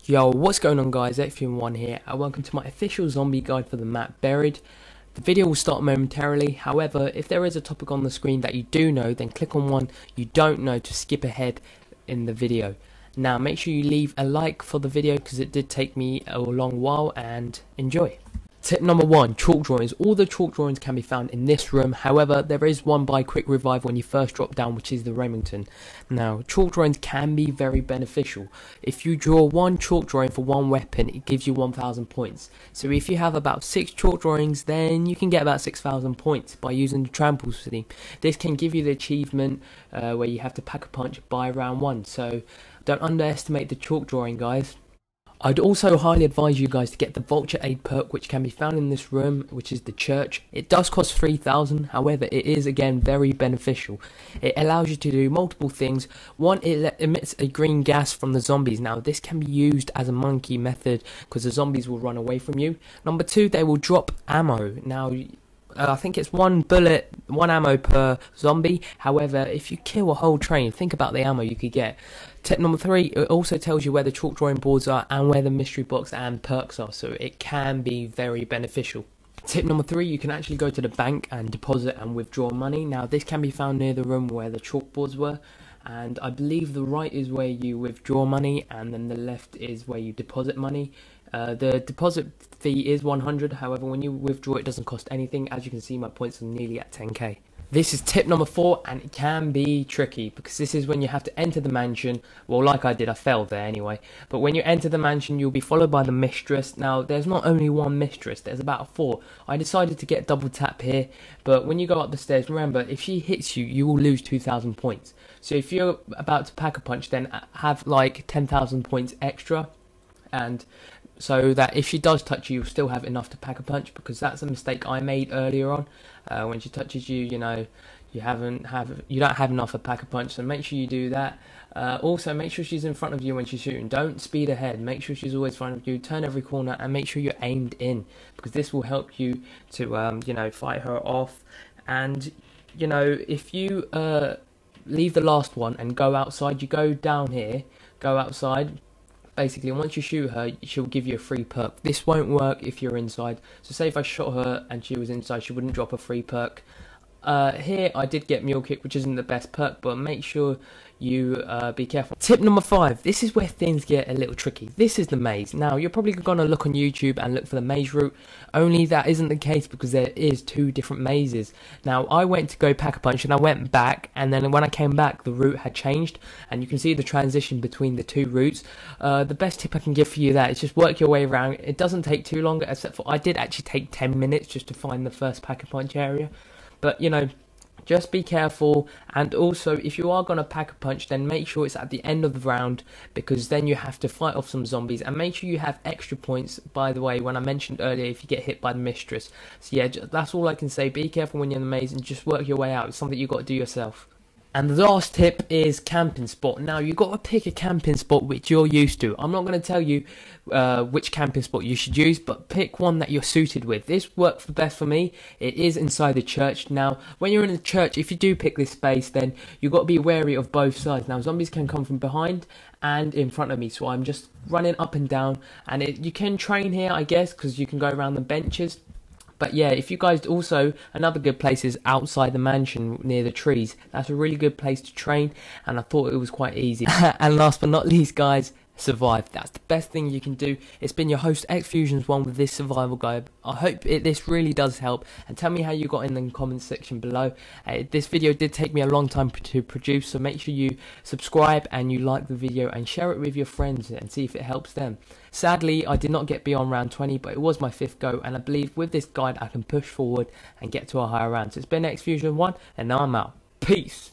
Yo, what's going on guys, Xfusion1 here, and welcome to my official zombie guide for the map Buried. The video will start momentarily. However, if there is a topic on the screen that you do know, then click on one you don't know to skip ahead in the video. Now make sure you leave a like for the video because it did take me a long while, and enjoy. Tip number 1, chalk drawings. All the chalk drawings can be found in this room. However, there is one by quick revive when you first drop down, which is the Remington. Now, chalk drawings can be very beneficial. If you draw one chalk drawing for one weapon, it gives you 1,000 points. So if you have about 6 chalk drawings, then you can get about 6,000 points by using the trample scheme. This can give you the achievement where you have to pack a punch by round 1. So don't underestimate the chalk drawing, guys. I'd also highly advise you guys to get the Vulture Aid perk, which can be found in this room, which is the church. It does cost 3,000, however it is again very beneficial. It allows you to do multiple things. One, it emits a green gas from the zombies. Now this can be used as a monkey method because the zombies will run away from you. Number 2, they will drop ammo. Now I think it's 1 bullet, 1 ammo per zombie. However, if you kill a whole train, think about the ammo you could get. Tip number 3, it also tells you where the chalk drawing boards are and where the mystery box and perks are, so it can be very beneficial. Tip number 3, you can actually go to the bank and deposit and withdraw money. Now this can be found near the room where the chalkboards were, and I believe the right is where you withdraw money and then the left is where you deposit money. The deposit fee is 100, however when you withdraw it doesn't cost anything. As you can see, my points are nearly at 10k. This is tip number 4, and it can be tricky because this is when you have to enter the mansion. Well, like I did, I failed there anyway. But when you enter the mansion, you'll be followed by the Mistress. Now, there's not only one Mistress, there's about 4. I decided to get double tap here, but when you go up the stairs, remember, if she hits you, you will lose 2,000 points. So if you're about to pack a punch, then have like 10,000 points extra, and so that if she does touch you, you'll still have enough to pack a punch, because that's a mistake I made earlier on. When she touches you, you know, you don't have enough to pack a punch, so make sure you do that. Also, make sure she's in front of you when she's shooting. Don't speed ahead. Make sure she's always in front of you. Turn every corner and make sure you're aimed in, because this will help you to, you know, fight her off. And, you know, if you leave the last one and go outside, you go down here, go outside. Basically, once you shoot her, she'll give you a free perk. This won't work if you're inside. So say if I shot her and she was inside, she wouldn't drop a free perk. Here I did get Mule Kick, which isn't the best perk, but make sure you be careful. Tip number 5, this is where things get a little tricky. This is the maze. Now you're probably going to look on YouTube and look for the maze route, only that isn't the case because there is 2 different mazes. Now I went to go pack a punch and I went back, and then when I came back the route had changed, and you can see the transition between the 2 routes. The best tip I can give for you that is just work your way around. It doesn't take too long, except for I did actually take 10 minutes just to find the first pack a punch area. But, you know, just be careful, and also if you are going to pack a punch, then make sure it's at the end of the round, because then you have to fight off some zombies, and make sure you have extra points, by the way, when I mentioned earlier, if you get hit by the Mistress. So yeah, that's all I can say. Be careful when you're in the maze and just work your way out. It's something you've got to do yourself. And the last tip is camping spot. Now you've got to pick a camping spot which you're used to. I'm not going to tell you which camping spot you should use, but pick one that you're suited with. This worked the best for me. It is inside the church. Now when you're in the church, if you do pick this space, then you've got to be wary of both sides. Now zombies can come from behind and in front of me, so I'm just running up and down, and you can train here, I guess, because you can go around the benches. But yeah, if you guys also, another good place is outside the mansion near the trees. That's a really good place to train, and I thought it was quite easy. And last but not least, guys, survive. That's the best thing you can do. It's been your host Xfusion1 with this survival guide. I hope this really does help, and tell me how you got in the comments section below. This video did take me a long time to produce, so make sure you subscribe and you like the video and share it with your friends and see if it helps them. Sadly, I did not get beyond round 20, but it was my 5th go, and I believe with this guide I can push forward and get to a higher round. So it's been Xfusion1, and now I'm out. Peace!